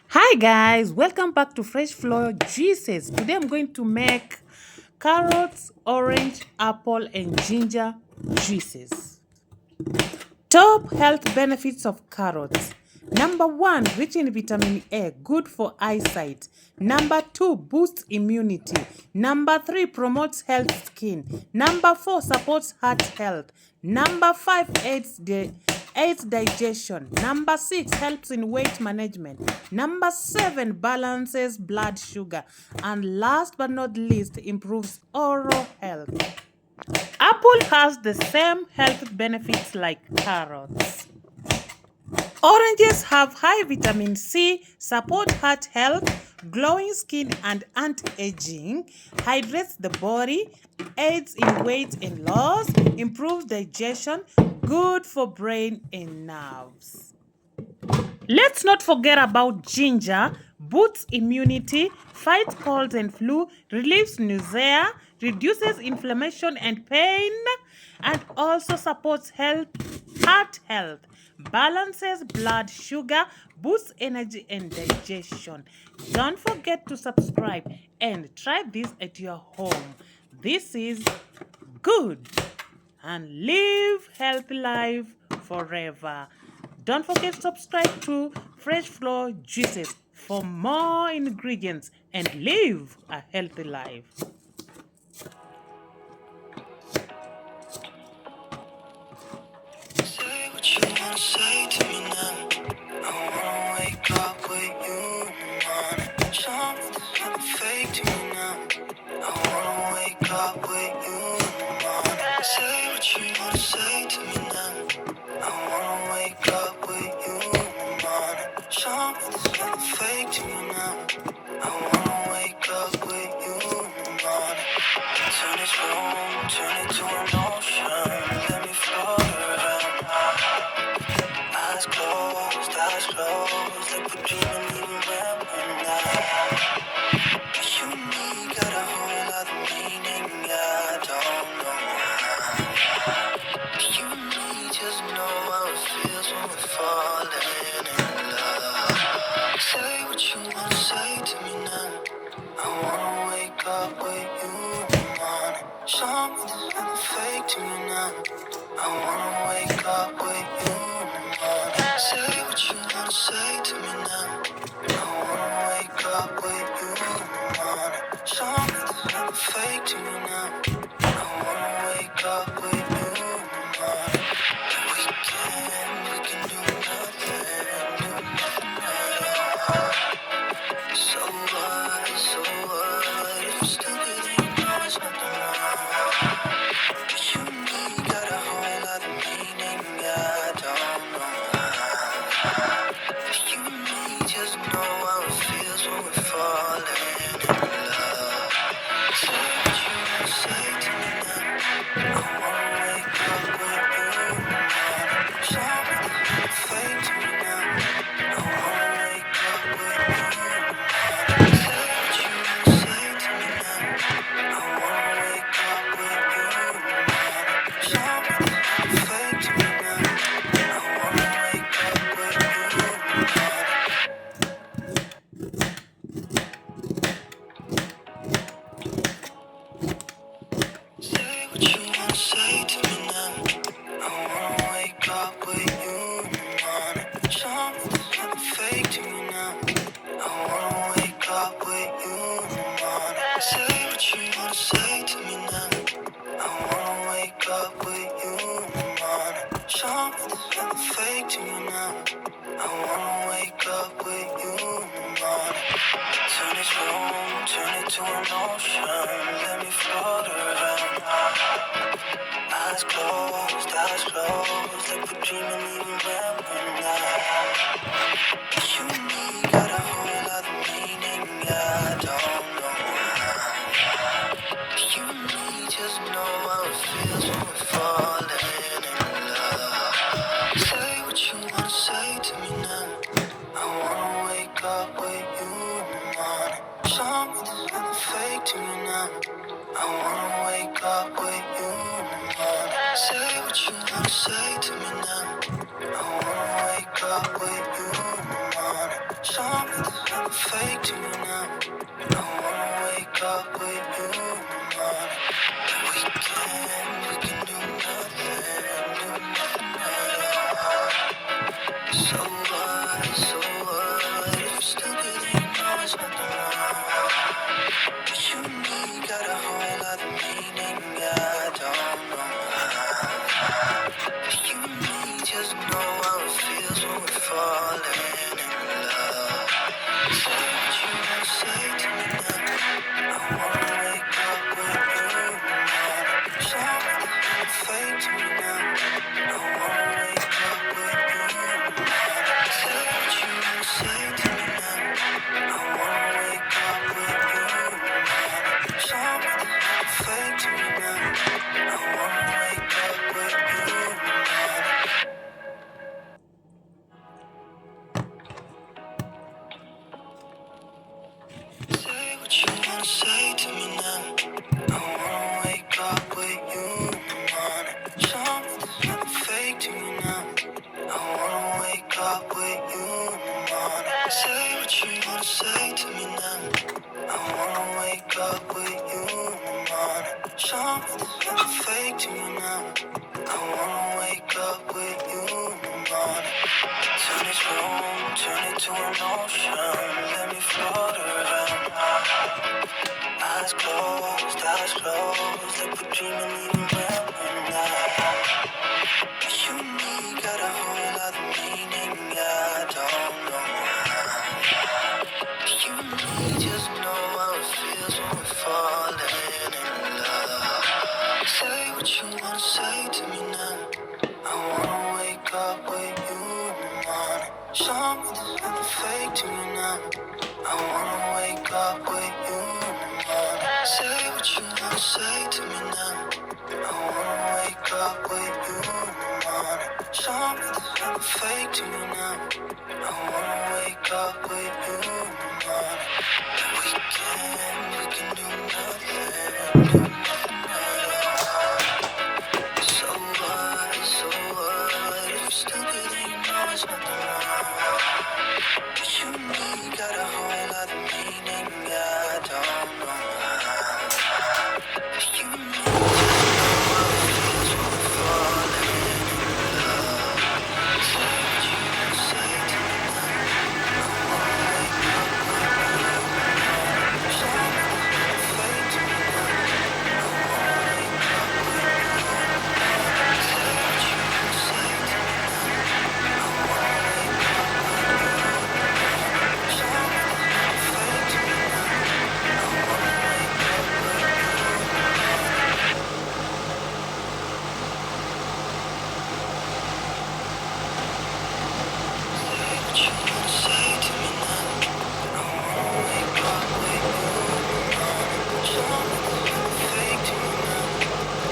Hi guys, welcome back to Fresh Flow Juices. Today I'm going to make carrots, orange, apple and ginger juices. Top health benefits of carrots. Number 1, rich in vitamin A, good for eyesight. Number 2, boosts immunity. Number 3, promotes healthy skin. Number 4, supports heart health. Number 5, aids digestion. Number 6, helps in weight management. Number 7, balances blood sugar. And last but not least, improves oral health. Apple has the same health benefits like carrots. Oranges have high vitamin C, support heart health, glowing skin and anti-aging, hydrates the body, aids in weight and loss, improves digestion, good for brain and nerves. Let's not forget about ginger, boosts immunity, fights colds and flu, relieves nausea, reduces inflammation and pain, and also supports heart health, balances blood sugar, boosts energy and digestion. Don't forget to subscribe and try this at your home. This is good and live healthy life forever. Don't forget to subscribe to Fresh Flow Juices for more ingredients and live a healthy life. Say what you wanna say to me now. I wanna wake up with you in the morning. Show me there's nothing fake to me now. I wanna wake up with you in the morning. Say what you wanna say to me now. I wanna wake up with you in the morning. Show me there's nothing fake to me now. I wanna wake up with you in the morning. Turn this room, turn it to an ocean. Let me float around. Eyes closed, like we're dreaming even when we're not. You and me got a whole lot of meaning, I don't know why. You and me just know how it feels when we're falling in love. Say what you wanna say to me now. I wanna wake up with you in the morning. Show me there's nothing fake to me now. I wanna wake up with you in the morning. Say what you wanna say to me now. I wanna wake up with you in the morning. Show me there's nothing fake to me now. I wanna wake up with you in the morning. We can do nothing at all. So what, if you still getting lost, nothing wrong. You and me got a whole lot of meaning, I don't know why. You and me just know how it feels when we're falling in love. Say what you wanna say to me now. I wanna wake up with you in the morning. Show me there's nothing fake to me now. I wanna wake up with you in the morning. Say what you wanna say to me now. I wanna wake up with you in the morning. Show me there's nothing fake to me now. I wanna wake up with you in the morning. Say what you wanna say to me now. I wanna wake up with you in the morning. Show me there's nothing fake to me now. I wanna wake up with you in the morning. Say what you wanna say to me now. I wanna wake up with you in the morning. Show me there's nothing fake to me now. I wanna wake up with you in the morning. Turn this room, turn it to an ocean. Let me float around. Eyes closed, like we're dreaming even when we're not. You and me got a whole lot of meaning, I don't know why. You and me just know how it feels when we're falling in love. Say what you wanna say to me now. I wanna wake up with you in the morning. Show me there's nothing fake to me now. I wanna wake up with you in the morning. Say what you wanna say to me now. I wanna wake up with you in the morning. Show me there's fake to you now. I wanna wake up with you in the morning. We can do nothing at all. So what? If you're stupid, then you know it's nothing wrong. But you and me got a whole lot of meaning, I don't know how. You and me just know how it feels when we're falling in love. Say what you wanna say to me now. I wanna wake up with you in the morning. Show me the fake to me now. I wanna wake up with you in the morning. Say what you wanna say to me now. I wanna wake up with you in the morning. Show me the fake to me now. I wanna wake up with you in the morning. Say what you wanna say to me now. I wanna wake up with you in the morning. Show me there's nothing fake to you now. I wanna wake up with you in the morning. Say what you wanna say to me now. I wanna wake up with you in the morning. Show me there's nothing fake to you now. I wanna wake up with you in the morning. Turn this room, turn it to an ocean. Let me float around. Eyes closed, like we're dreaming even when we're not. You and me got a whole lot of meaning, I don't know how. You and me just know how it feels when we're falling in love. Say what you wanna say to me now. I wanna wake up with you in the morning. Show me there's nothing fake to you now. I wanna wake up with you in the morning. Say what you wanna say to me now. I wanna wake up with you in the morning. Show me there's nothing fake to you now. I wanna wake up with you in the morning. We can do nothing at all. So what? If you're stupid, then you know it's nothing wrong. But you and me got a whole lot of meaning, I don't know how. You and me just know how it feels when we're falling in love. Say what you wanna say to me now. I wanna wake up with you in the morning. Show me there's nothing fake to me now. I wanna wake up with you in the morning. Say what you wanna say to me now. I wanna wake up with you in the morning. Show me there's nothing fake to me now. I wanna wake up with you in the morning. Say what you wanna say to me now. I wanna wake up with you in the morning. Show me there's nothing fake to me now.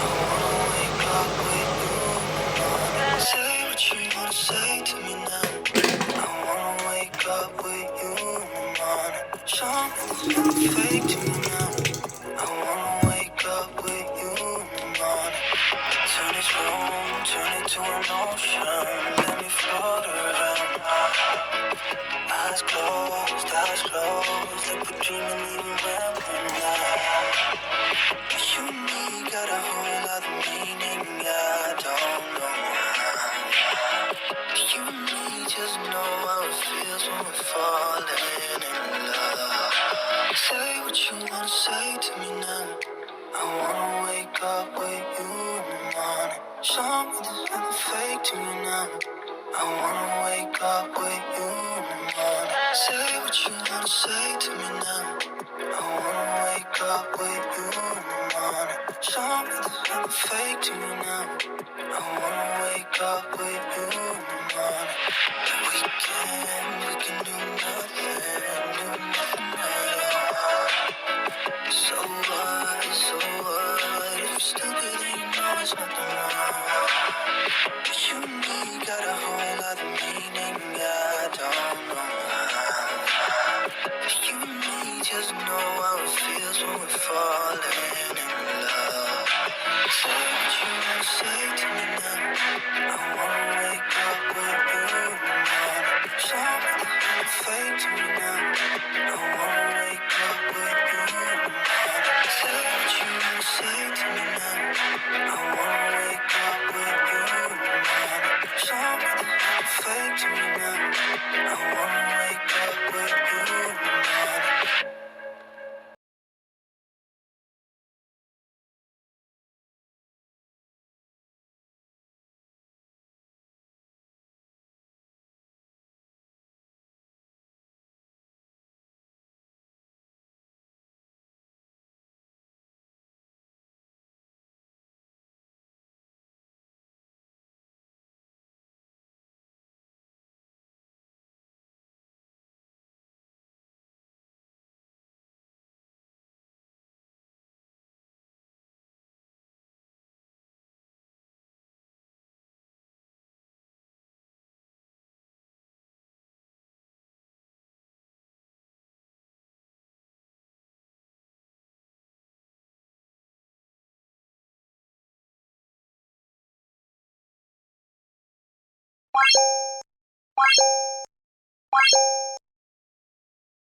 I wanna wake up with you in the morning. Say what you wanna say to me now. I wanna wake up with you in the morning. Show me there's nothing fake to me now. I wanna wake up with you in the morning. Turn this room, turn it to an ocean. Let me float around. Eyes closed, like we're dreaming even when we're not. You and me got a whole lot of meaning, I don't know how. You and me just know how it feels when we're falling in love. Say what you wanna say to me now. I wanna wake up with you in the morning. Show me there's nothing fake to you now. I wanna wake up with you in the morning. Say what you wanna say to me now. I wanna wake up with you in the morning. Show me there's nothing fake to you now. I wanna wake up with you in the morning. We can do nothing at all. So what? If you're stupid, then you know it's nothing wrong. But you and me got a whole lot of meaning, I don't know how. You and me just know how it feels when we're falling in love. Say what you wanna say to me now. I wanna wake up with you in the morning. Show me there's nothing fake to me now.